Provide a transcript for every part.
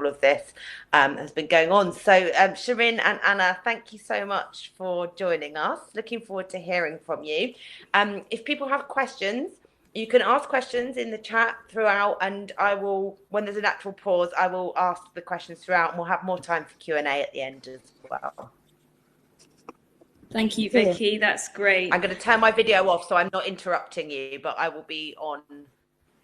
of this has been going on. So Shirin and Anna, thank you so much for joining us. Looking forward to hearing from you. If people have questions, you can ask questions in the chat throughout, and I will, when there's a natural pause, I will ask the questions throughout, and we'll have more time for Q&A at the end as well. Thank you, Vicky. That's great. I'm going to turn my video off so I'm not interrupting you, but I will be on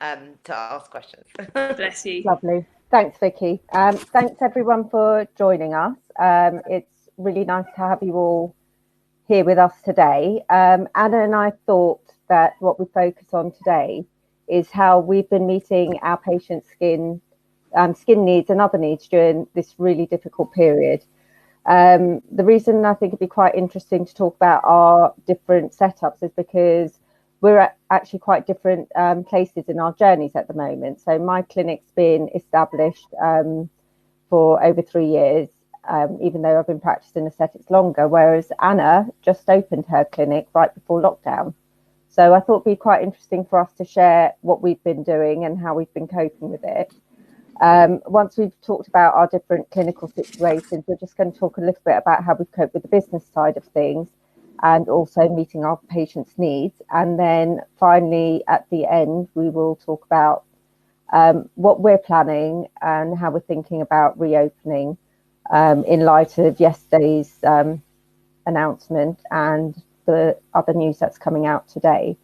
to ask questions. Bless you. Lovely. Thanks, Vicky. Thanks everyone for joining us. It's really nice to have you all here with us today. Anna and I thought that what we focus on today is how we've been meeting our patients' skin needs and other needs during this really difficult period. The reason I think it'd be quite interesting to talk about our different setups is because we're at actually quite different places in our journeys at the moment. So my clinic's been established for over 3 years, even though I've been practicing aesthetics longer, whereas Anna just opened her clinic right before lockdown. So I thought it'd be quite interesting for us to share what we've been doing and how we've been coping with it. Once we've talked about our different clinical situations, we're just going to talk a little bit about how we've coped with the business side of things and also meeting our patients' needs. And then finally, at the end, we will talk about what we're planning and how we're thinking about reopening in light of yesterday's announcement and the other news that's coming out today.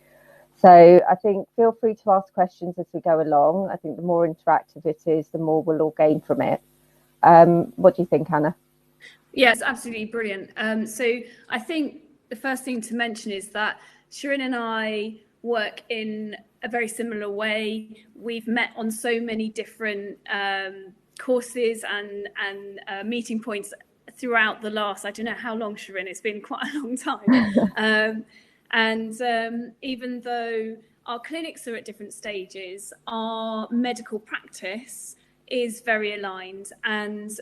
So I think feel free to ask questions as we go along. I think the more interactive it is, the more we'll all gain from it. What do you think, Anna? Yes, absolutely brilliant. So I think the first thing to mention is that Shirin and I work in a very similar way. We've met on so many different courses and meeting points throughout the last, I don't know how long, Shirin, it's been quite a long time. Even though our clinics are at different stages, our medical practice is very aligned. And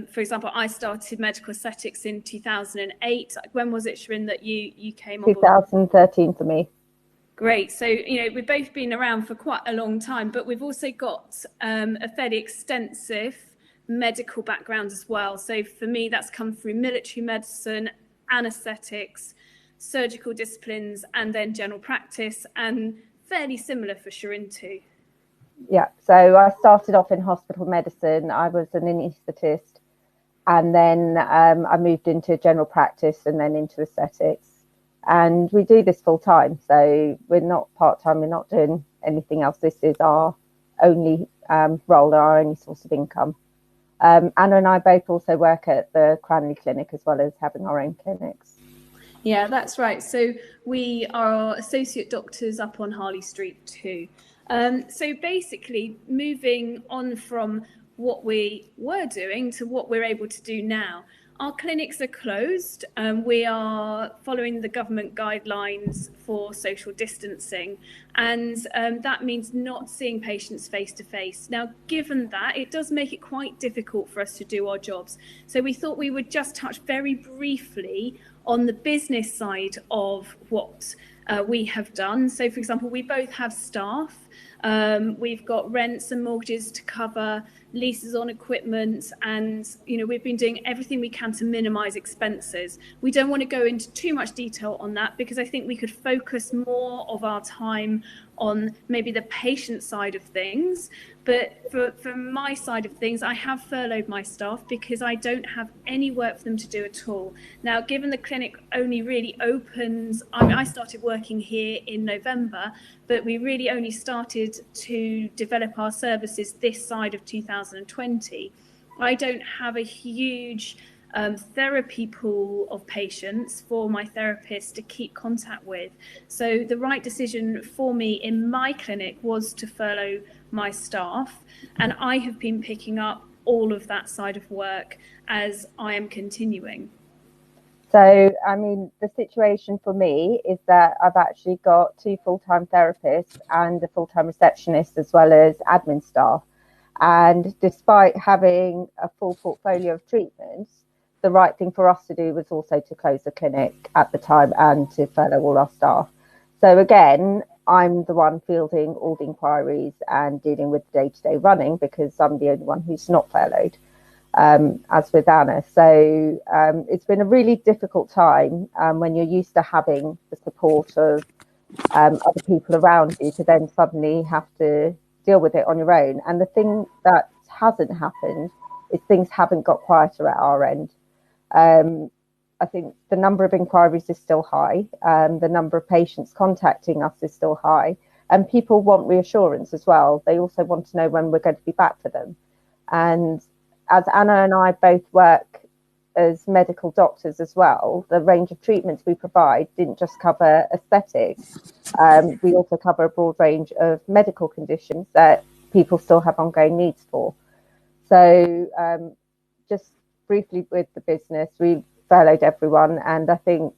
for example, I started medical aesthetics in 2008. When was it, Shirin, that you came on board? 2013 for me. Great. So, we've both been around for quite a long time, but we've also got a fairly extensive medical background as well. So for me, that's come through military medicine, anaesthetics, surgical disciplines, and then general practice, and fairly similar for Shirin too. Yeah, so I started off in hospital medicine. I was an anaesthetist, and then I moved into general practice and then into aesthetics. And we do this full time, so we're not part-time, we're not doing anything else. This is our only role, our only source of income. Anna and I both also work at the Cranley Clinic as well as having our own clinics. Yeah, that's right. So we are associate doctors up on Harley Street too. So basically moving on from what we were doing to what we're able to do now. Our clinics are closed. We are following the government guidelines for social distancing, and that means not seeing patients face to face. Now, given that, it does make it quite difficult for us to do our jobs. So we thought we would just touch very briefly on the business side of what we have done. So, for example, we both have staff. We've got rents and mortgages to cover, leases on equipment, and we've been doing everything we can to minimize expenses. We don't want to go into too much detail on that because I think we could focus more of our time on maybe the patient side of things. But for my side of things, I have furloughed my staff because I don't have any work for them to do at all. Now, given the clinic only really opens, I started working here in November, but we really only started to develop our services this side of 2020. I don't have a huge therapy pool of patients for my therapist to keep contact with. So the right decision for me in my clinic was to furlough my staff, and I have been picking up all of that side of work as I am continuing. So, I mean, the situation for me is that I've actually got 2 full-time therapists and a full-time receptionist as well as admin staff. And despite having a full portfolio of treatments, the right thing for us to do was also to close the clinic at the time and to furlough all our staff. So again, I'm the one fielding all the inquiries and dealing with the day-to-day running because I'm the only one who's not furloughed, as with Anna. So it's been a really difficult time when you're used to having the support of other people around you to then suddenly have to deal with it on your own. And the thing that hasn't happened is things haven't got quieter at our end. I think the number of inquiries is still high. The number of patients contacting us is still high. And people want reassurance as well. They also want to know when we're going to be back for them. And as Anna and I both work as medical doctors as well, the range of treatments we provide didn't just cover aesthetics. We also cover a broad range of medical conditions that people still have ongoing needs for. So just briefly with the business, we furloughed everyone, and I think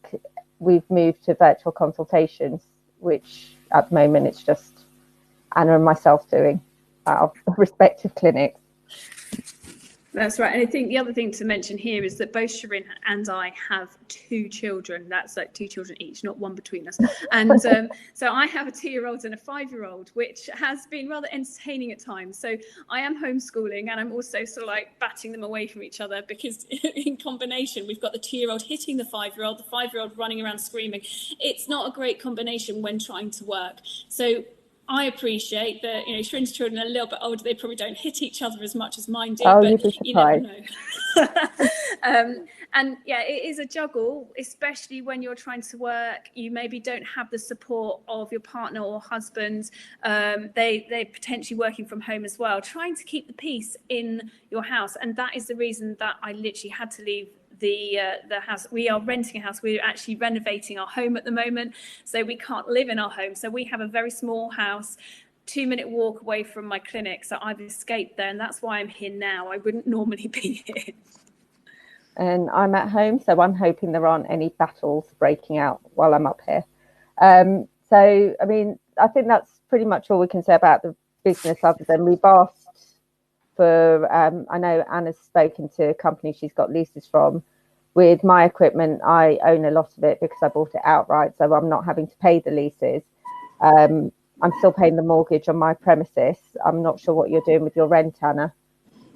we've moved to virtual consultations, which at the moment it's just Anna and myself doing at our respective clinics. That's right. And I think the other thing to mention here is that both Shirin and I have 2 children. That's like 2 children each, not one between us. And so I have a 2-year-old and a 5-year-old, which has been rather entertaining at times. So I am homeschooling, and I'm also sort of like batting them away from each other, because in combination, we've got the 2-year-old hitting the 5-year-old, the 5-year-old running around screaming. It's not a great combination when trying to work. So I appreciate that, you know, Shirin's children are a little bit older. They probably don't hit each other as much as mine do, but you never know. And yeah, it is a juggle, especially when you're trying to work. You maybe don't have the support of your partner or husband. They're potentially working from home as well, trying to keep the peace in your house. And that is the reason that I literally had to leave the house. We are renting a house. We're actually renovating our home at the moment, so we can't live in our home. So we have a very small house, 2-minute walk away from my clinic. So I've escaped there, and that's why I'm here now. I wouldn't normally be here. And I'm at home, so I'm hoping there aren't any battles breaking out while I'm up here. So, I mean, I think that's pretty much all we can say about the business, other than we've asked for, I know Anna's spoken to a company she's got leases from. With my equipment, I own a lot of it because I bought it outright, so I'm not having to pay the leases. I'm still paying the mortgage on my premises. I'm not sure what you're doing with your rent, Anna.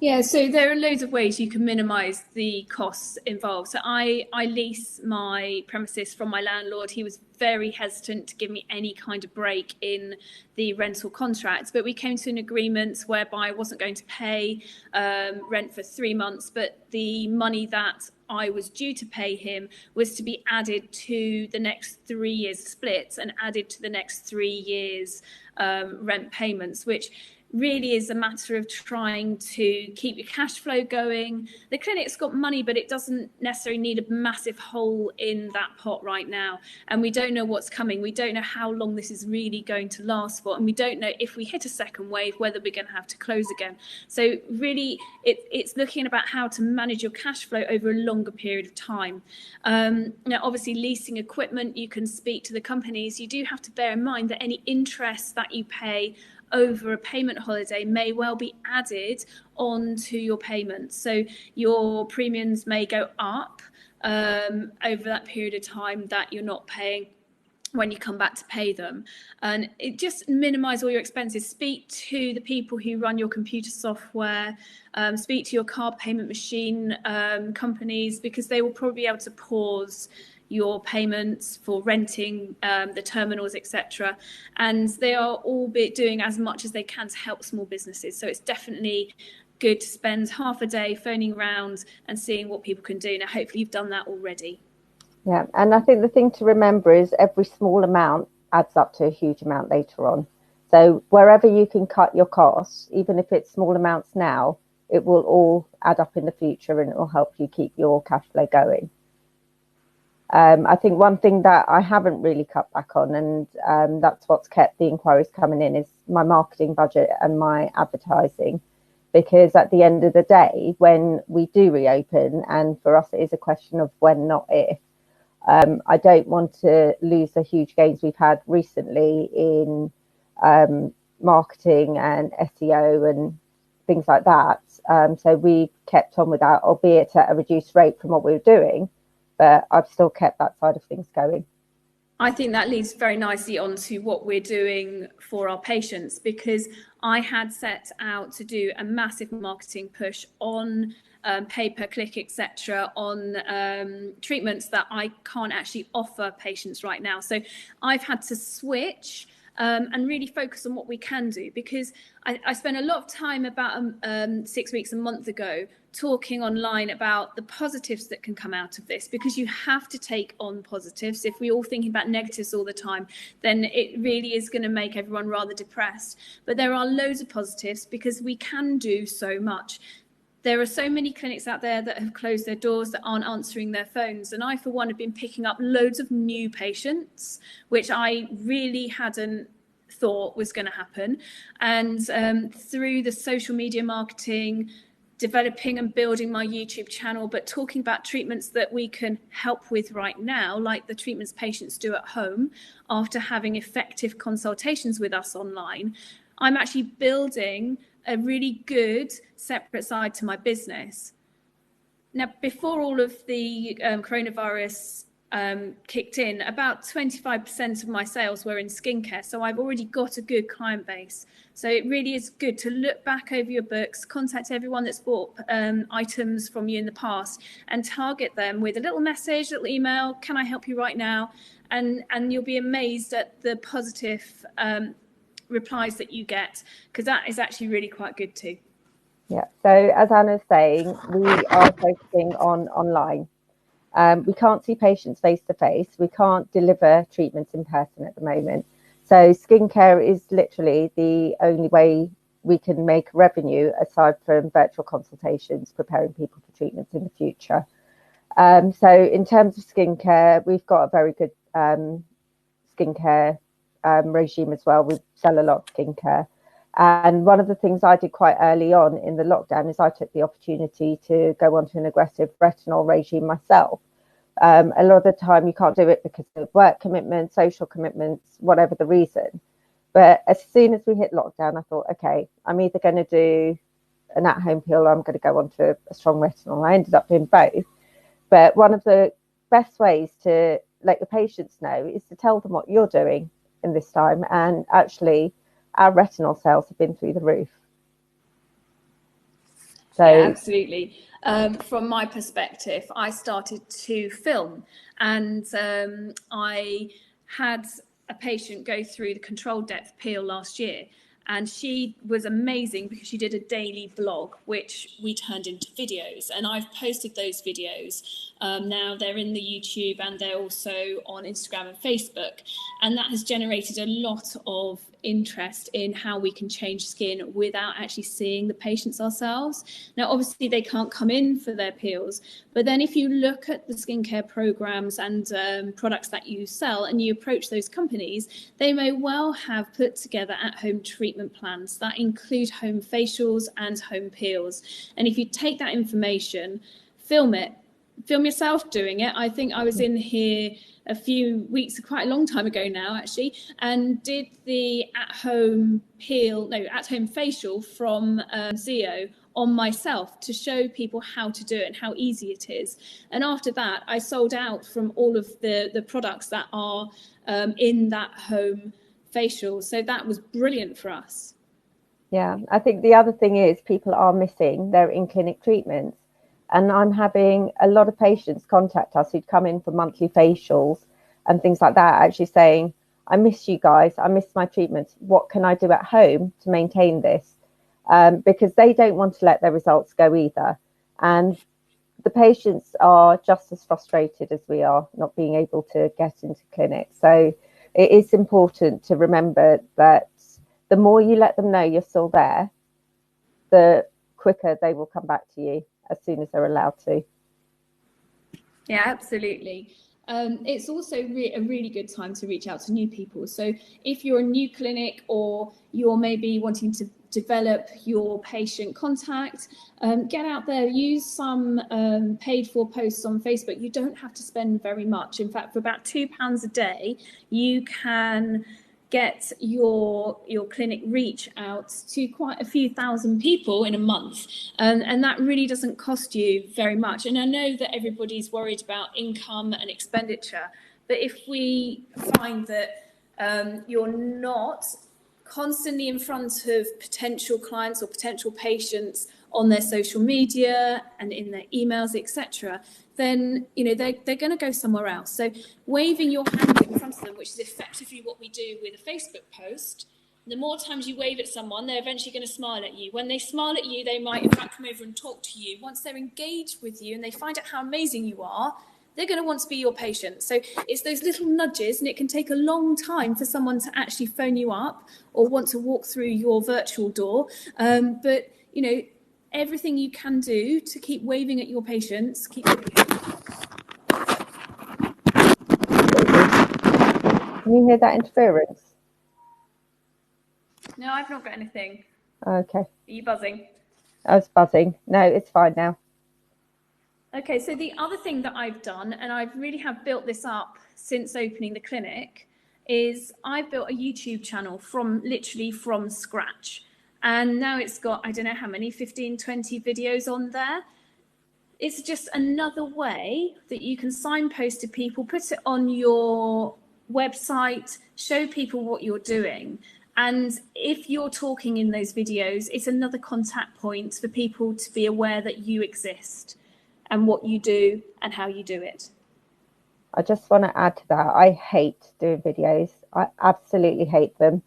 Yeah, so there are loads of ways you can minimise the costs involved. So I lease my premises from my landlord. He was very hesitant to give me any kind of break in the rental contract, but we came to an agreement whereby I wasn't going to pay rent for 3 months, but the money that I was due to pay him was to be added to the next 3 years split and added to the next 3 years rent payments, which really is a matter of trying to keep your cash flow going. The clinic's got money, but it doesn't necessarily need a massive hole in that pot right now. And we don't know what's coming. We don't know how long this is really going to last for. And we don't know if we hit a second wave, whether we're going to have to close again. So really, it's looking about how to manage your cash flow over a longer period of time. Now, obviously, leasing equipment, you can speak to the companies. You do have to bear in mind that any interest that you pay over a payment holiday may well be added onto your payments. So your premiums may go up over that period of time that you're not paying when you come back to pay them. And it just minimize all your expenses. Speak to the people who run your computer software, speak to your card payment machine companies, because they will probably be able to pause your payments for renting the terminals, etc. And they are all doing as much as they can to help small businesses. So it's definitely good to spend half a day phoning around and seeing what people can do. Now, hopefully you've done that already. Yeah, and I think the thing to remember is every small amount adds up to a huge amount later on. So wherever you can cut your costs, even if it's small amounts now, it will all add up in the future, and it will help you keep your cash flow going. I think one thing that I haven't really cut back on, and that's what's kept the inquiries coming in, is my marketing budget and my advertising. Because at the end of the day, when we do reopen, and for us it is a question of when, not if, I don't want to lose the huge gains we've had recently in marketing and SEO and things like that. So we kept on with that, albeit at a reduced rate from what we were doing. But I've still kept that side of things going. I think that leads very nicely onto what we're doing for our patients, because I had set out to do a massive marketing push on pay-per-click, etc., on treatments that I can't actually offer patients right now. So I've had to switch and really focus on what we can do, because I spent a lot of time about 6 weeks, a month ago, talking online about the positives that can come out of this, because you have to take on positives. If we're all thinking about negatives all the time, then it really is going to make everyone rather depressed. But there are loads of positives, because we can do so much. There are so many clinics out there that have closed their doors, that aren't answering their phones. And I, for one, have been picking up loads of new patients, which I really hadn't thought was going to happen. And through the social media marketing, developing and building my YouTube channel, but talking about treatments that we can help with right now, like the treatments patients do at home after having effective consultations with us online, I'm actually building a really good separate side to my business. Now, before all of the coronavirus kicked in, about 25% of my sales were in skincare. So I've already got a good client base. So it really is good to look back over your books, contact everyone that's bought items from you in the past, and target them with a little message, little email, can I help you right now? And you'll be amazed at the positive replies that you get, because that is actually really quite good too. Yeah, so as Anna's saying, we are focusing on online. We can't see patients face to face. We can't deliver treatments in person at the moment. So skincare is literally the only way we can make revenue, aside from virtual consultations, preparing people for treatments in the future. So in terms of skincare, we've got a very good skincare regime as well. We sell a lot of skincare. And one of the things I did quite early on in the lockdown is I took the opportunity to go onto an aggressive retinol regime myself. A lot of the time you can't do it because of work commitments, social commitments, whatever the reason. But as soon as we hit lockdown, I thought, okay, I'm either going to do an at-home pill or I'm going to go onto a strong retinol. I ended up doing both. But one of the best ways to let your patients know is to tell them what you're doing in this time. And actually, our retinol sales have been through the roof. So, yeah, absolutely. From my perspective, I started to film, and I had a patient go through the controlled depth peel last year, and she was amazing because she did a daily blog, which we turned into videos, and I've posted those videos. Now they're in the YouTube and they're also on Instagram and Facebook, and that has generated a lot of interest in how we can change skin without actually seeing the patients ourselves. Now, obviously they can't come in for their peels, but then if you look at the skincare programs and products that you sell and you approach those companies, they may well have put together at-home treatment plans that include home facials and home peels. And if you take that information, film yourself doing it. I think I was in here a few weeks, quite a long time ago now actually, and did the at-home facial from Zeo on myself to show people how to do it and how easy it is. And after that, I sold out from all of the products that are in that home facial. So that was brilliant for us. Yeah, I think the other thing is people are missing their in-clinic treatments. And I'm having a lot of patients contact us who'd come in for monthly facials and things like that, actually saying, I miss you guys, I miss my treatments. What can I do at home to maintain this? Because they don't want to let their results go either. And the patients are just as frustrated as we are not being able to get into clinic. So it is important to remember that the more you let them know you're still there, the quicker they will come back to you as soon as they're allowed to. Yeah, absolutely. It's also a really good time to reach out to new people. So if you're a new clinic or you're maybe wanting to develop your patient contact, get out there, use some paid for posts on Facebook. You don't have to spend very much. In fact, for about £2 a day, you can get your clinic reach out to quite a few thousand people in a month, and that really doesn't cost you very much. And I know that everybody's worried about income and expenditure, But if we find that you're not constantly in front of potential clients or potential patients on their social media and in their emails, etc., then they're going to go somewhere else. So waving your hand in front of them, which is effectively what we do with a Facebook post, the more times you wave at someone, they're eventually going to smile at you. When they smile at you, they might in fact come over and talk to you. Once they're engaged with you and they find out how amazing you are, they're going to want to be your patient. So it's those little nudges, and it can take a long time for someone to actually phone you up or want to walk through your virtual door. But everything you can do to keep waving at your patients, keep doing it. Can you hear that interference? No, I've not got anything. Okay. Are you buzzing? I was buzzing. No, it's fine now. Okay, so the other thing that I've done, and I really have built this up since opening the clinic, is I've built a YouTube channel literally from scratch. And now it's got, I don't know how many, 15, 20 videos on there. It's just another way that you can signpost to people, put it on your website, show people what you're doing. And if you're talking in those videos, it's another contact point for people to be aware that you exist and what you do and how you do it. I just want to add to that. I hate doing videos. I absolutely hate them.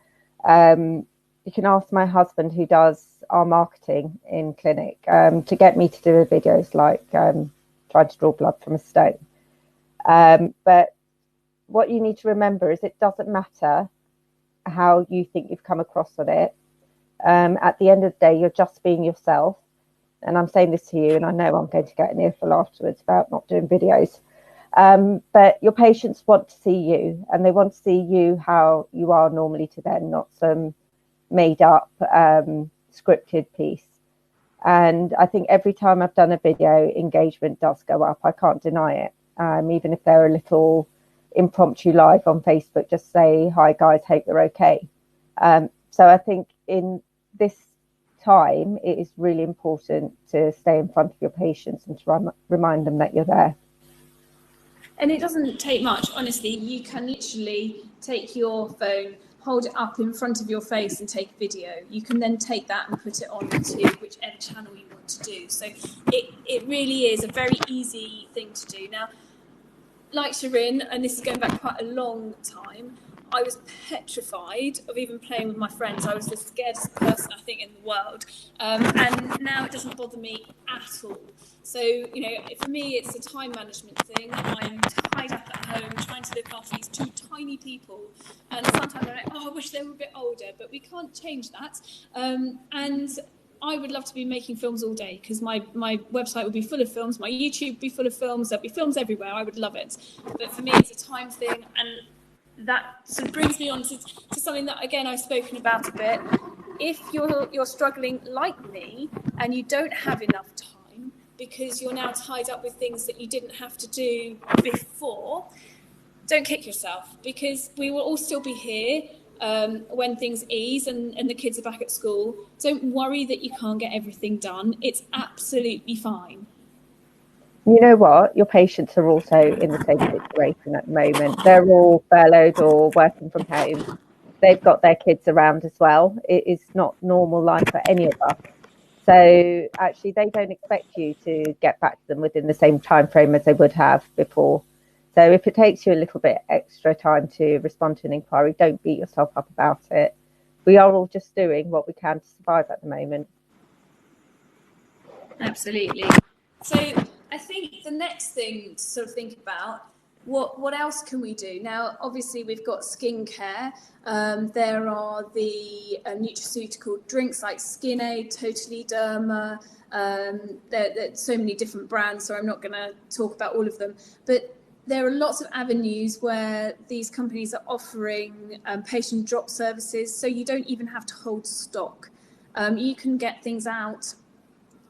You can ask my husband, who does our marketing in clinic, to get me to do a video. It's like trying to draw blood from a stone. But what you need to remember is it doesn't matter how you think you've come across on it. At the end of the day, you're just being yourself. And I'm saying this to you, and I know I'm going to get an earful afterwards about not doing videos. But your patients want to see you, and they want to see you how you are normally to them, not some made up scripted piece. And I think every time I've done a video, engagement does go up. I can't deny it. Even if they're a little impromptu live on Facebook, just say, hi guys, hope you're okay. So I think in this time, it is really important to stay in front of your patients and to remind them that you're there. And it doesn't take much, honestly. You can literally take your phone, hold it up in front of your face and take a video. You can then take that and put it on to whichever channel you want to do. So it really is a very easy thing to do. Now, like Shirin, and this is going back quite a long time, I was petrified of even playing with my friends. I was the scaredest person, I think, in the world. And now it doesn't bother me at all. So, for me, it's a time management thing. I'm tied up at home trying to look after these two tiny people. And sometimes I'm like, I wish they were a bit older, but we can't change that. And I would love to be making films all day, because my website would be full of films, my YouTube would be full of films, there'd be films everywhere. I would love it. But for me, it's a time thing, and that sort of brings me on to something that, again, I've spoken about a bit. If you're struggling like me and you don't have enough time because you're now tied up with things that you didn't have to do before, don't kick yourself, because we will all still be here when things ease and the kids are back at school. Don't worry that you can't get everything done. It's absolutely fine. You know what? Your patients are also in the same situation at the moment. They're all furloughed or working from home. They've got their kids around as well. It is not normal life for any of us. So actually, they don't expect you to get back to them within the same time frame as they would have before. So if it takes you a little bit extra time to respond to an inquiry, don't beat yourself up about it. We are all just doing what we can to survive at the moment. Absolutely. So I think the next thing to sort of think about, what else can we do? Now, obviously, we've got skincare. There are the nutraceutical drinks like SkinAid, Totally Derma. There's so many different brands, so I'm not going to talk about all of them. But there are lots of avenues where these companies are offering patient drop services, so you don't even have to hold stock. You can get things out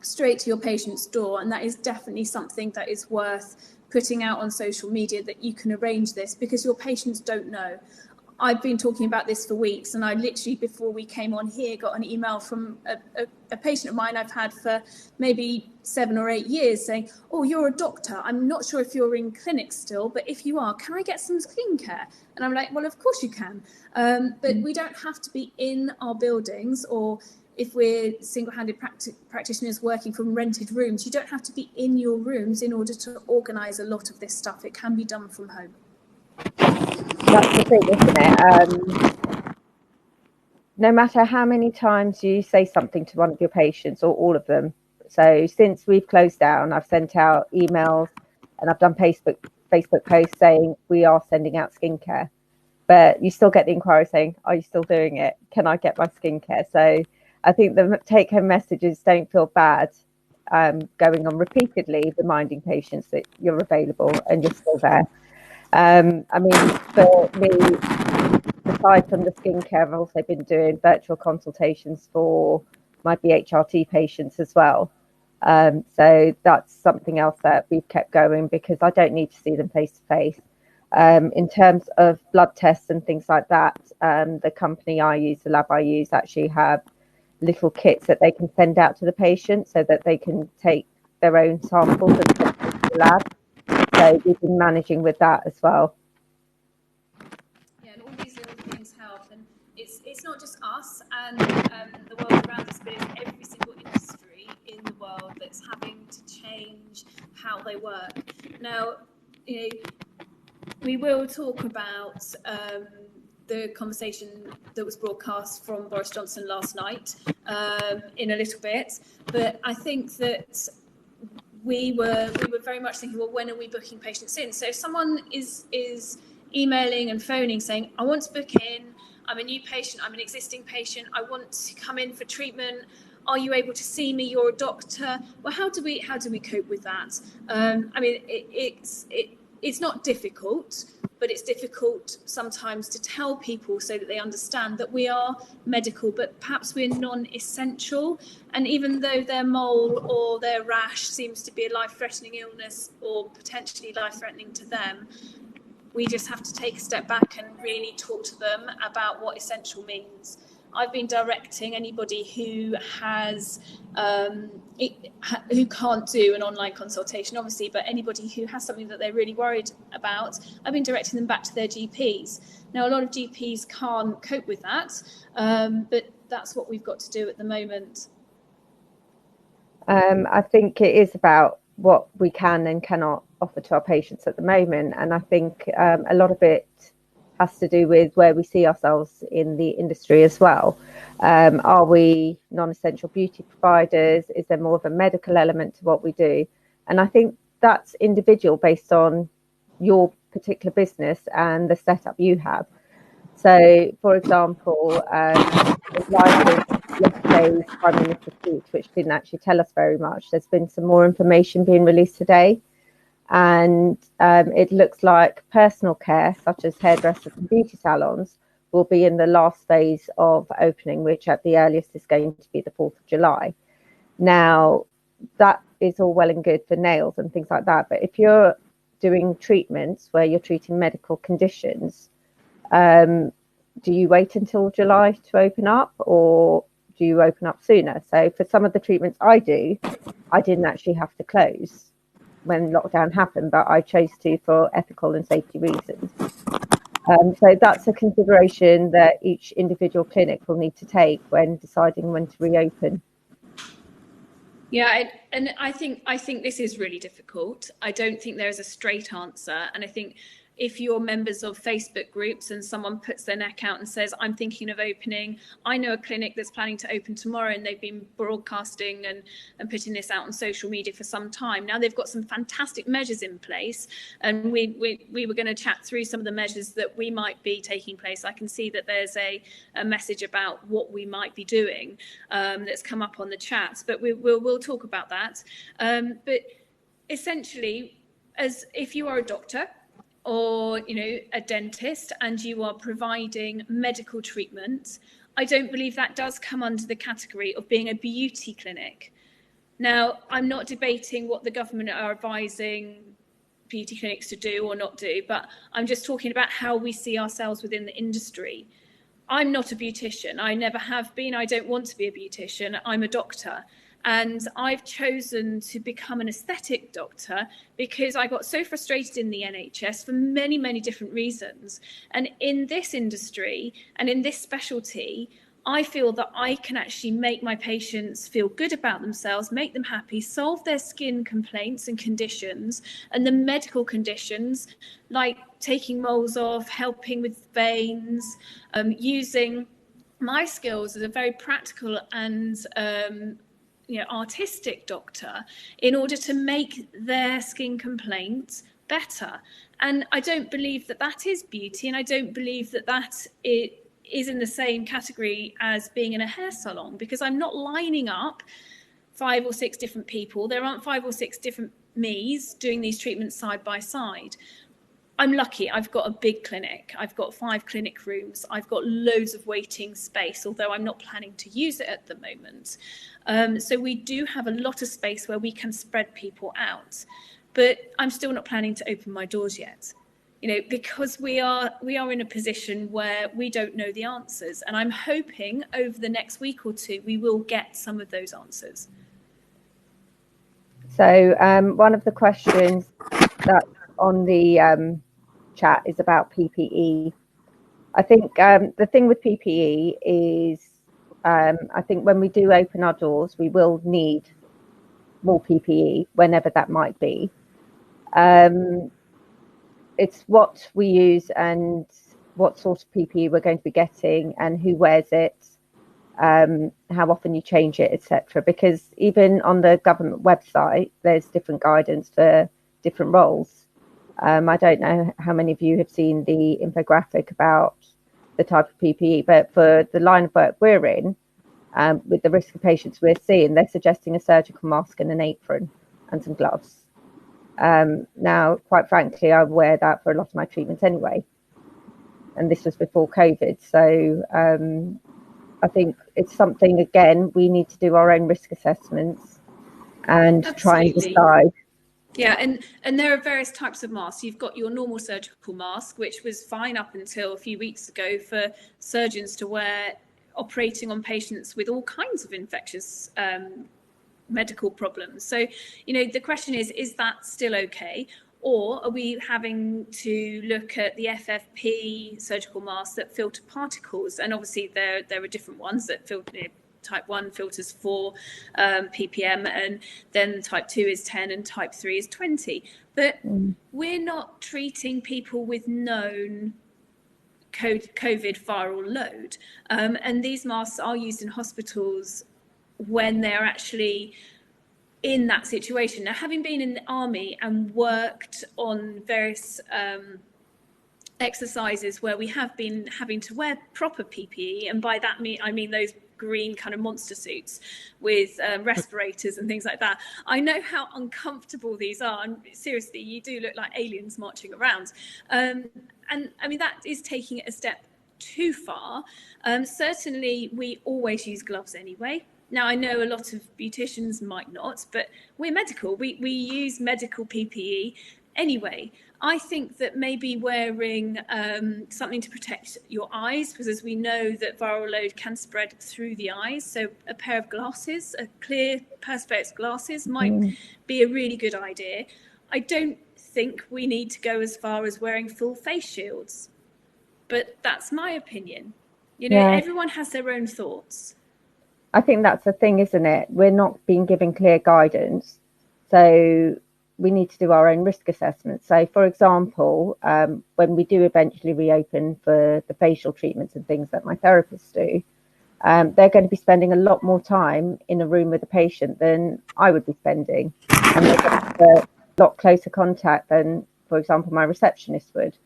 straight to your patient's door, and that is definitely something that is worth putting out on social media, that you can arrange this, because your patients don't know. I've been talking about this for weeks, and I literally, before we came on here, got an email from a patient of mine I've had for maybe 7 or 8 years saying, oh, you're a doctor. I'm not sure if you're in clinic still, but if you are, can I get some skincare? And I'm like, well, of course you can. But we don't have to be in our buildings, or if we're single-handed practitioners working from rented rooms, you don't have to be in your rooms in order to organise a lot of this stuff. It can be done from home. That's the thing, isn't it? No matter how many times you say something to one of your patients, or all of them. So since we've closed down, I've sent out emails and I've done Facebook posts saying we are sending out skincare, but you still get the inquiry saying, are you still doing it? Can I get my skincare? So I think the take-home messages, don't feel bad going on repeatedly, reminding patients that you're available and you're still there. I mean, for me, aside from the skincare, I've also been doing virtual consultations for my BHRT patients as well. So that's something else that we've kept going because I don't need to see them face to face. In terms of blood tests and things like that, the company I use, the lab I use, actually have little kits that they can send out to the patient so that they can take their own samples and send them to the lab. So we've been managing with that as well. Yeah, and all these little things help. And it's not just us and the world around us, but it's every single industry in the world that's having to change how they work. Now, you know, we will talk about the conversation that was broadcast from Boris Johnson last night in a little bit, but I think that we were very much thinking, well, when are we booking patients in? So if someone is emailing and phoning saying, I want to book in, I'm a new patient, I'm an existing patient, I want to come in for treatment, are you able to see me? You're a doctor. Well, how do we cope with that? I mean, it's not difficult, but it's difficult sometimes to tell people so that they understand that we are medical, but perhaps we're non-essential. And even though their mole or their rash seems to be a life-threatening illness or potentially life-threatening to them, we just have to take a step back and really talk to them about what essential means. I've been directing anybody who has who can't do an online consultation, obviously, but anybody who has something that they're really worried about, I've been directing them back to their GPs. Now, a lot of GPs can't cope with that, but that's what we've got to do at the moment. I think it is about what we can and cannot offer to our patients at the moment, and I think a lot of it has to do with where we see ourselves in the industry as well. Are we non-essential beauty providers? Is there more of a medical element to what we do? And I think that's individual based on your particular business and the setup you have. So, for example, in light of yesterday's Prime Minister's speech, which didn't actually tell us very much, there's been some more information being released today. And it looks like personal care, such as hairdressers and beauty salons, will be in the last phase of opening, which at the earliest is going to be the 4th of July. Now, that is all well and good for nails and things like that. But if you're doing treatments where you're treating medical conditions, do you wait until July to open up, or do you open up sooner? So for some of the treatments I do, I didn't actually have to close when lockdown happened, but I chose to for ethical and safety reasons. So that's a consideration that each individual clinic will need to take when deciding when to reopen. Yeah, and I think this is really difficult. I don't think there is a straight answer, and I think if you're members of Facebook groups and someone puts their neck out and says, I'm thinking of opening, I know a clinic that's planning to open tomorrow, and they've been broadcasting and putting this out on social media for some time. Now they've got some fantastic measures in place, and we were going to chat through some of the measures that we might be taking place. I can see that there's a message about what we might be doing that's come up on the chat, but we'll talk about that. But essentially, as if you are a doctor, or a dentist, and you are providing medical treatment, I don't believe that does come under the category of being a beauty clinic. Now, I'm not debating what the government are advising beauty clinics to do or not do, but I'm just talking about how we see ourselves within the industry. I'm not a beautician. I never have been. I don't want to be a beautician. I'm a doctor. And I've chosen to become an aesthetic doctor because I got so frustrated in the NHS for many, many different reasons. And in this industry and in this specialty, I feel that I can actually make my patients feel good about themselves, make them happy, solve their skin complaints and conditions, and the medical conditions like taking moles off, helping with veins, using my skills as a very practical and artistic doctor in order to make their skin complaints better. And I don't believe that that is beauty, and I don't believe that that is in the same category as being in a hair salon, because I'm not lining up 5 or 6 different people. There aren't 5 or 6 different me's doing these treatments side by side. I'm lucky. I've got a big clinic. I've got 5 clinic rooms. I've got loads of waiting space, although I'm not planning to use it at the moment. So we do have a lot of space where we can spread people out, but I'm still not planning to open my doors yet. Because we are in a position where we don't know the answers, and I'm hoping over the next week or 2 we will get some of those answers. So one of the questions that's on the chat is about PPE. I think the thing with PPE is I think when we do open our doors, we will need more PPE whenever that might be. It's what we use and what sort of PPE we're going to be getting and who wears it, how often you change it, etc. Because even on the government website, there's different guidance for different roles. I don't know how many of you have seen the infographic about the type of PPE, but for the line of work we're in, with the risk of patients we're seeing, they're suggesting a surgical mask and an apron and some gloves. Now, quite frankly, I wear that for a lot of my treatments anyway. And this was before COVID. So I think it's something, again, we need to do our own risk assessments and try and decide. Yeah, and there are various types of masks. You've got your normal surgical mask, which was fine up until a few weeks ago for surgeons to wear operating on patients with all kinds of infectious medical problems. So, the question is that still okay? Or are we having to look at the FFP surgical masks that filter particles? And obviously there are different ones that filter, type 1 filters 4 ppm, and then type 2 is 10 and type 3 is 20. But we're not treating people with known COVID viral load. And these masks are used in hospitals when they're actually in that situation. Now, having been in the army and worked on various exercises where we have been having to wear proper PPE, and by that I mean those green kind of monster suits with respirators and things like that. I know how uncomfortable these are, and seriously, you do look like aliens marching around. And I mean, that is taking it a step too far. Certainly, we always use gloves anyway. Now, I know a lot of beauticians might not, but we're medical. We use medical PPE anyway. I think that maybe wearing something to protect your eyes, because as we know that viral load can spread through the eyes. So a pair of glasses, a clear perspex glasses might be a really good idea. I don't think we need to go as far as wearing full face shields, but that's my opinion. Everyone has their own thoughts. I think that's the thing, isn't it? We're not being given clear guidance. So we need to do our own risk assessment. So, for example, when we do eventually reopen for the facial treatments and things that my therapists do, they're going to be spending a lot more time in a room with a patient than I would be spending. And they're going to have a lot closer contact than, for example, my receptionist would.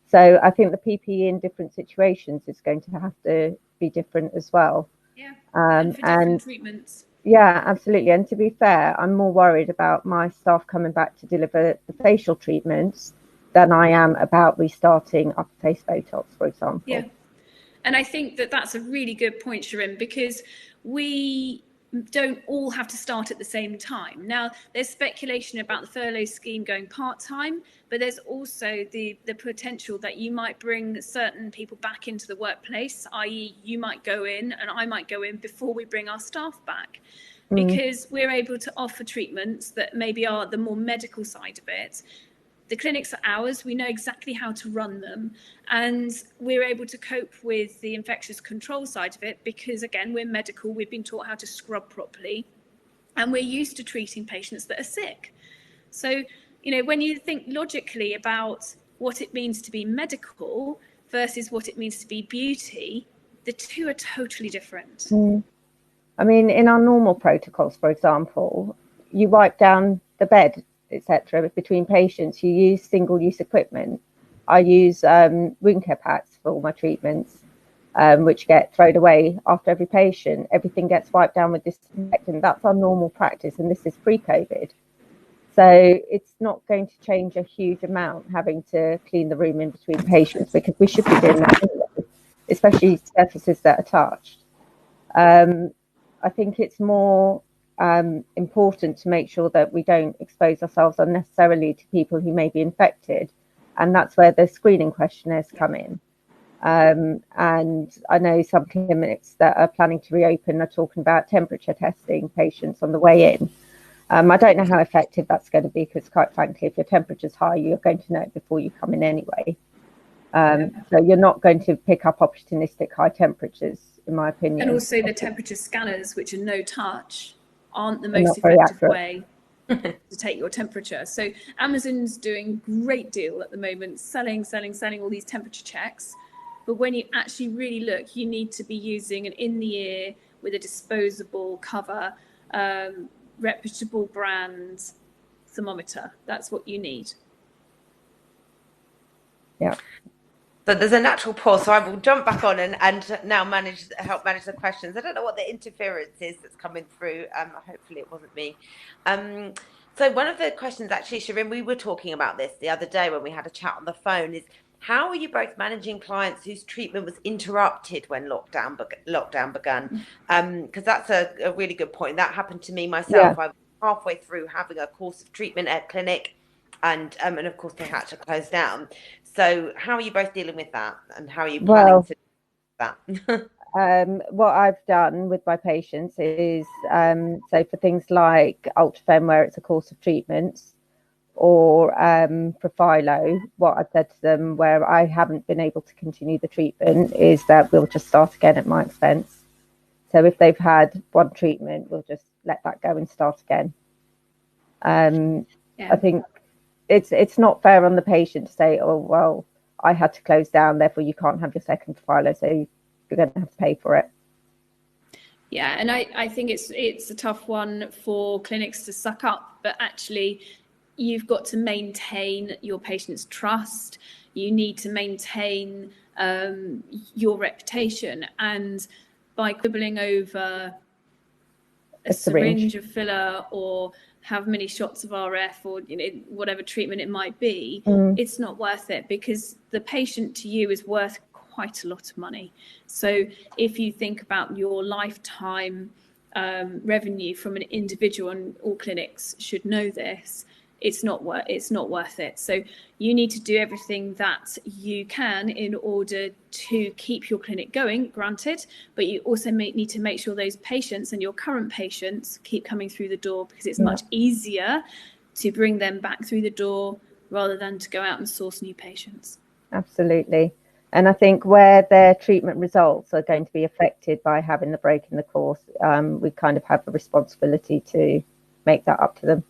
So I think the PPE in different situations is going to have to be different as well. Yeah, and for different treatments. Yeah, absolutely. And to be fair, I'm more worried about my staff coming back to deliver the facial treatments than I am about restarting upper face Botox, for example. Yeah, and I think that that's a really good point, Shirin, because we don't all have to start at the same time. Now, there's speculation about the furlough scheme going part-time, but there's also the potential that you might bring certain people back into the workplace, i.e. you might go in and I might go in before we bring our staff back, because we're able to offer treatments that maybe are the more medical side of it. The clinics are ours, we know exactly how to run them, and we're able to cope with the infectious control side of it because, again, we're medical, we've been taught how to scrub properly, and we're used to treating patients that are sick. So, when you think logically about what it means to be medical versus what it means to be beauty, the two are totally different. I mean, in our normal protocols, for example, you wipe down the bed, etc. Between patients, you use single-use equipment. I use wound care packs for all my treatments, which get thrown away after every patient. Everything gets wiped down with disinfectant. That's our normal practice, and this is pre-COVID. So it's not going to change a huge amount having to clean the room in between patients, because we should be doing that anyway, especially surfaces that are touched. I think it's more important to make sure that we don't expose ourselves unnecessarily to people who may be infected, and that's where the screening questionnaires come in. And I know some clinics that are planning to reopen are talking about temperature testing patients on the way in. I don't know how effective that's going to be, because quite frankly, if your temperature's high, you're going to know it before you come in anyway. So you're not going to pick up opportunistic high temperatures, in my opinion. And also the temperature scanners, which are no touch, aren't the most effective way to take your temperature. So Amazon's doing a great deal at the moment, selling all these temperature checks. But when you actually really look, you need to be using an in-the-ear with a disposable cover, reputable brand thermometer. That's what you need. Yeah. So there's a natural pause, so I will jump back on and now help manage the questions. I don't know what the interference is that's coming through. Hopefully it wasn't me. So one of the questions, actually, Shirin, we were talking about this the other day when we had a chat on the phone, is how are you both managing clients whose treatment was interrupted when lockdown began? Because that's a really good point. That happened to me myself. I was halfway through having a course of treatment at a clinic, and of course they had to close down. So how are you both dealing with that, and how are you planning to do that? What I've done with my patients is, so for things like ultrafem, where it's a course of treatments, or Profilo, what I've said to them where I haven't been able to continue the treatment is that we'll just start again at my expense. So if they've had one treatment, we'll just let that go and start again. I think it's not fair on the patient to say, oh, well, I had to close down, therefore you can't have your second Profilo, so you're going to have to pay for it. Yeah, and I think it's a tough one for clinics to suck up, but actually you've got to maintain your patient's trust. You need to maintain your reputation, and by quibbling over a syringe of filler or how many shots of RF or whatever treatment it might be, it's not worth it, because the patient to you is worth quite a lot of money. So if you think about your lifetime revenue from an individual, and all clinics should know this, it's not worth it. So you need to do everything that you can in order to keep your clinic going, granted, but you also need to make sure those patients and your current patients keep coming through the door, because it's much easier to bring them back through the door rather than to go out and source new patients. Absolutely. And I think where their treatment results are going to be affected by having the break in the course, we kind of have a responsibility to make that up to them.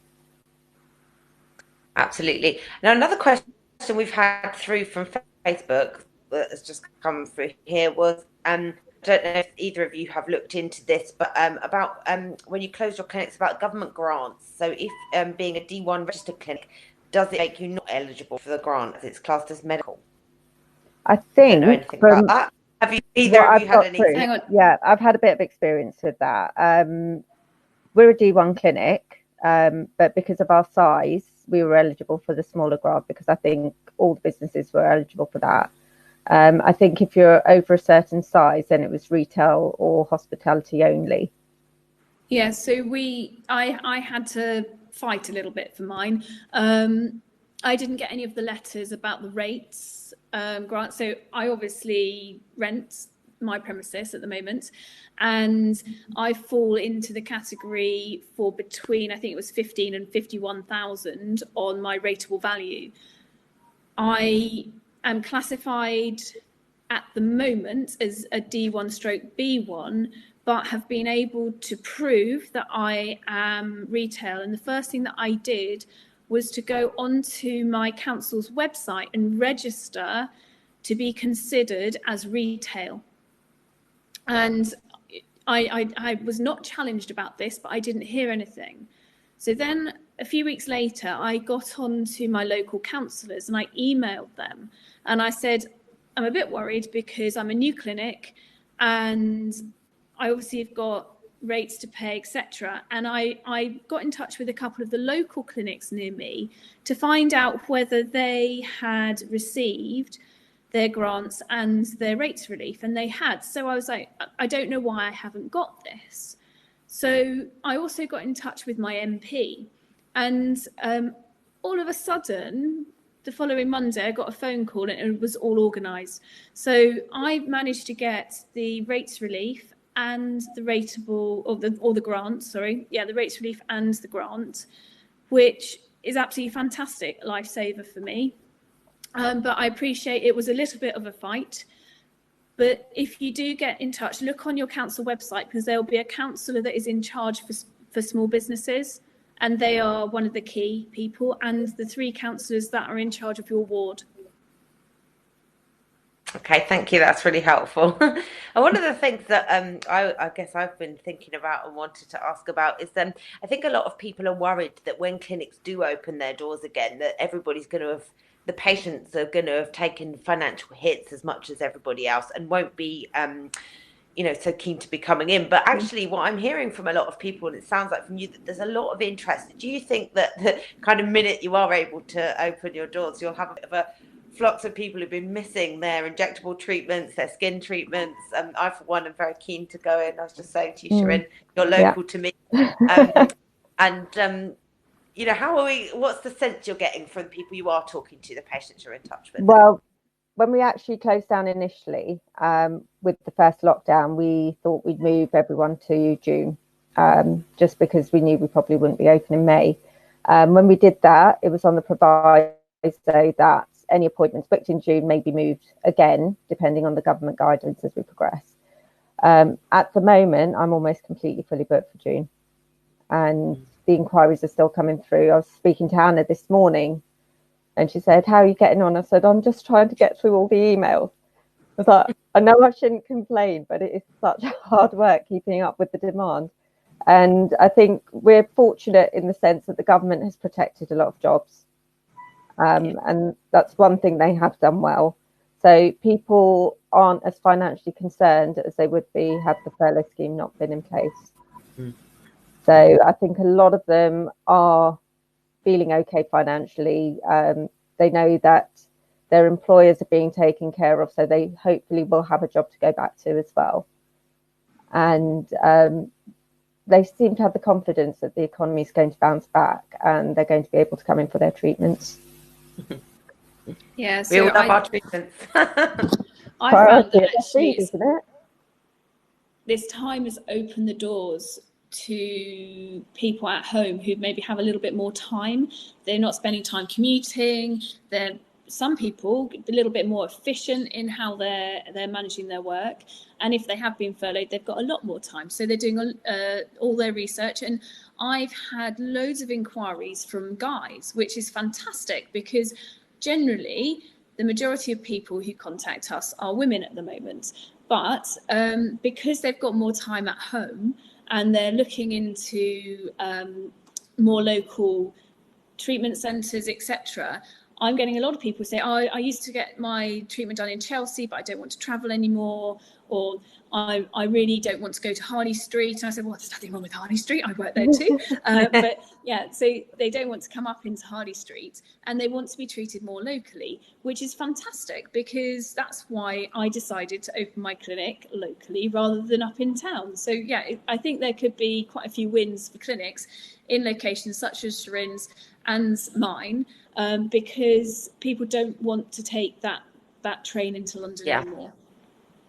Absolutely. Now, another question we've had through from Facebook that has just come through here was, I don't know if either of you have looked into this, but about when you close your clinics, about government grants. So if being a D1 registered clinic, does it make you not eligible for the grant as it's classed as medical? I think. I don't know anything about that. Have you either of you had anything? Hang on. Yeah, I've had a bit of experience with that. We're a D1 clinic, but because of our size, we were eligible for the smaller grant, because I think all the businesses were eligible for that. I think if you're over a certain size, then it was retail or hospitality only. Yeah, so I had to fight a little bit for mine. I didn't get any of the letters about the rates grant. So I obviously rent my premises at the moment, and I fall into the category for between, I think it was 15 and 51,000 on my rateable value. I am classified at the moment as a D1 stroke B1, but have been able to prove that I am retail. And the first thing that I did was to go onto my council's website and register to be considered as retail. And I was not challenged about this, but I didn't hear anything. So then a few weeks later, I got on to my local councillors and I emailed them and I said, I'm a bit worried because I'm a new clinic and I obviously have got rates to pay, etc. And I got in touch with a couple of the local clinics near me to find out whether they had received their grants and their rates relief, and they had. So I was like, I don't know why I haven't got this. So I also got in touch with my MP, and all of a sudden, the following Monday, I got a phone call and it was all organised. So I managed to get the rates relief and the rateable, or the grant, sorry. Yeah, the rates relief and the grant, which is absolutely fantastic, lifesaver for me. But I appreciate it was a little bit of a fight. But if you do get in touch, look on your council website, because there will be a councillor that is in charge for small businesses, and they are one of the key people, and the 3 councillors that are in charge of your ward. Okay, thank you. That's really helpful. And one of the things that I guess I've been thinking about and wanted to ask about is I think a lot of people are worried that when clinics do open their doors again, that everybody's going to have, the patients are going to have taken financial hits as much as everybody else and won't be so keen to be coming in. But actually what I'm hearing from a lot of people, and it sounds like from you, that there's a lot of interest. Do you think that the kind of minute you are able to open your doors, you'll have a bit of a flux of people who've been missing their injectable treatments, their skin treatments? I, for one, am very keen to go in. I was just saying to you, Shirin, you're local to me. What's the sense you're getting from the people you are talking to, the patients you're in touch with? Well, when we actually closed down initially, with the first lockdown, we thought we'd move everyone to June, just because we knew we probably wouldn't be open in May. When we did that, it was on the proviso that any appointments booked in June may be moved again, depending on the government guidance as we progress. At the moment, I'm almost completely fully booked for June, and the inquiries are still coming through. I was speaking to Anna this morning, and she said, "How are you getting on?" I said, "I'm just trying to get through all the emails." I thought, I know I shouldn't complain, but it is such hard work keeping up with the demand. And I think we're fortunate in the sense that the government has protected a lot of jobs. And that's one thing they have done well. So people aren't as financially concerned as they would be had the furlough scheme not been in place. So I think a lot of them are feeling okay financially. They know that their employers are being taken care of, so they hopefully will have a job to go back to as well. And they seem to have the confidence that the economy is going to bounce back and they're going to be able to come in for their treatments. Yeah, so we all love our treatments. I found that actually isn't it? This time has opened the doors to people at home who maybe have a little bit more time. They're not spending time commuting. Some people a little bit more efficient in how they're managing their work, and if they have been furloughed, they've got a lot more time, so they're doing all their research. And I've had loads of inquiries from guys, which is fantastic, because generally the majority of people who contact us are women at the moment, but because they've got more time at home and they're looking into more local treatment centres, etc., I'm getting a lot of people say, oh, I used to get my treatment done in Chelsea, but I don't want to travel anymore. Or I really don't want to go to Harley Street. And I said, well, there's nothing wrong with Harley Street. I work there too. But yeah, so they don't want to come up into Harley Street and they want to be treated more locally, which is fantastic, because that's why I decided to open my clinic locally rather than up in town. So yeah, I think there could be quite a few wins for clinics in locations such as Shirin's and mine, because people don't want to take that train into London anymore.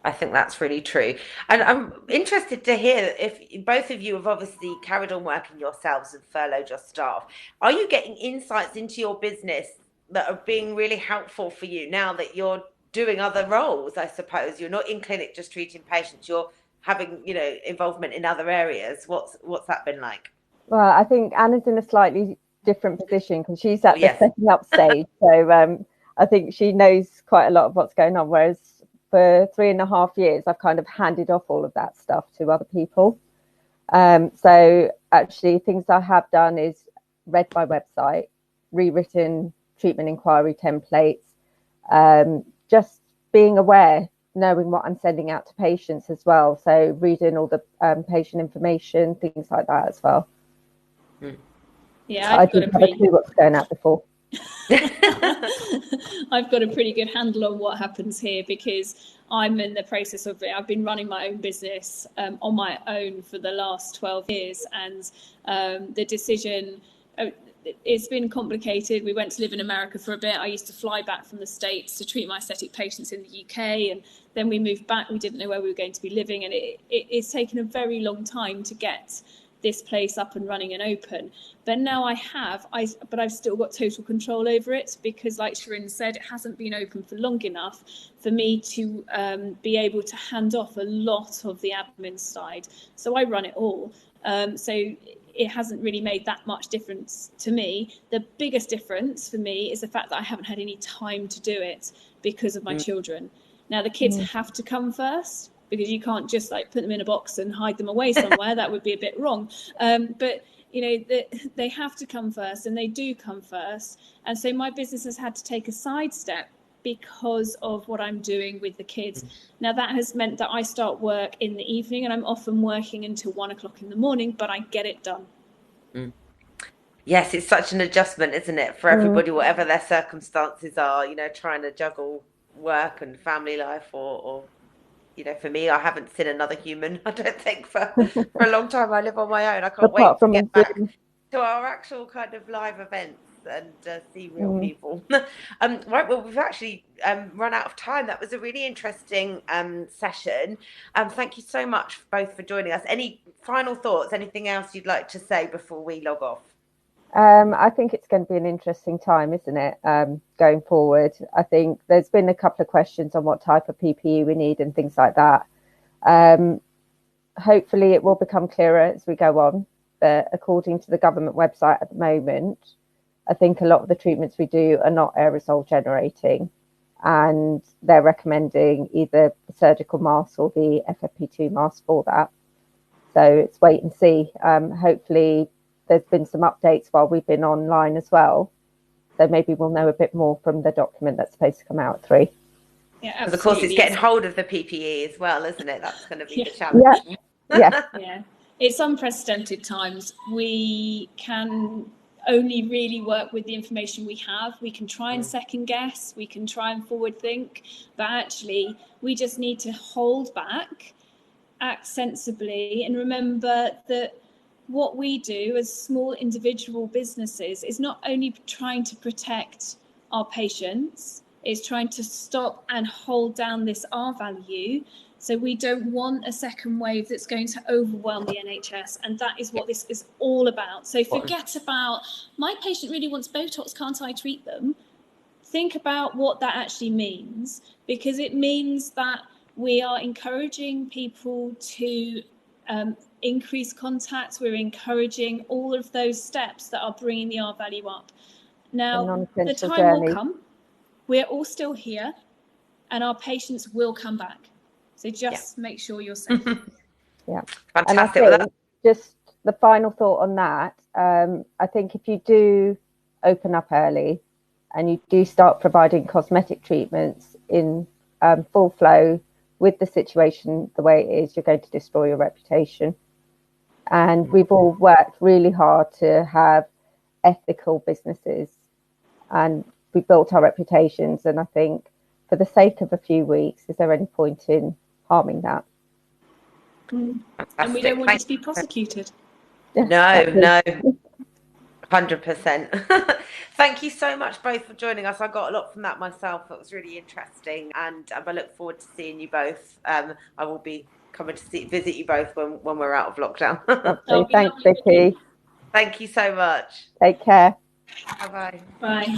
I think that's really true. And I'm interested to hear if both of you have obviously carried on working yourselves and furloughed your staff. Are you getting insights into your business that are being really helpful for you now that you're doing other roles? I suppose you're not in clinic just treating patients, you're having, involvement in other areas. What's that been like? Well, I think Anna's in a slightly different position because she's at the setting up stage. So I think she knows quite a lot of what's going on, whereas for 3.5 years, I've kind of handed off all of that stuff to other people. So actually, things I have done is read my website, rewritten treatment inquiry templates, just being aware, knowing what I'm sending out to patients as well. So reading all the patient information, things like that as well. Yeah, I didn't have a clue what's going out before. I've got a pretty good handle on what happens here because I'm in the process of it. I've been running my own business on my own for the last 12 years, and the decision, it's been complicated. We went to live in America for a bit. I used to fly back from the States to treat my aesthetic patients in the UK, and then we moved back. We didn't know where we were going to be living, and it's taken a very long time to get this place up and running and open. But now but I've still got total control over it, because like Shirin said, it hasn't been open for long enough for me to be able to hand off a lot of the admin side. So I run it all. So it hasn't really made that much difference to me. The biggest difference for me is the fact that I haven't had any time to do it because of my children. Now the kids have to come first, because you can't just like put them in a box and hide them away somewhere. That would be a bit wrong. But they have to come first, and they do come first. And so my business has had to take a sidestep because of what I'm doing with the kids. Now that has meant that I start work in the evening, and I'm often working until 1 o'clock in the morning, but I get it done. Yes, it's such an adjustment, isn't it, for everybody, whatever their circumstances are, trying to juggle work and family life, or for me, I haven't seen another human, I don't think, for a long time. I live on my own. I can't wait to get back to our actual kind of live events and see real people. Right, well, we've actually run out of time. That was a really interesting session. Thank you so much both for joining us. Any final thoughts, anything else you'd like to say before we log off? I think it's going to be an interesting time, isn't it, going forward? I think there's been a couple of questions on what type of PPE we need and things like that. Hopefully it will become clearer as we go on. But according to the government website at the moment, I think a lot of the treatments we do are not aerosol generating, and they're recommending either the surgical mask or the FFP2 mask for that. So it's wait and see. Hopefully there's been some updates while we've been online as well. So maybe we'll know a bit more from the document that's supposed to come out at 3. Yeah, absolutely. Because of course it's getting hold of the PPE as well, isn't it? That's going to be the challenge. Yeah. It's unprecedented times. We can only really work with the information we have. We can try and second guess, we can try and forward think, but actually we just need to hold back, act sensibly, and remember that what we do as small individual businesses is not only trying to protect our patients, it's trying to stop and hold down this R value. So we don't want a second wave that's going to overwhelm the NHS, and that is what this is all about. So forget about, my patient really wants Botox, can't I treat them? Think about what that actually means, because it means that we are encouraging people to increase contacts. We're encouraging all of those steps that are bringing the R value up. Now, the time will come. We're all still here, and our patients will come back. So just make sure you're safe. Fantastic. And I think just the final thought on that, I think if you do open up early and you do start providing cosmetic treatments in full flow with the situation the way it is, you're going to destroy your reputation. And we've all worked really hard to have ethical businesses, and we built our reputations. And I think for the sake of a few weeks, is there any point in harming that? And we don't want to be prosecuted. No. 100%. Thank you so much both for joining us. I got a lot from that myself. It was really interesting, and I look forward to seeing you both. I will be coming to visit you both when we're out of lockdown. Thanks, Vicky. Thank you so much. Take care. Bye-bye. Bye.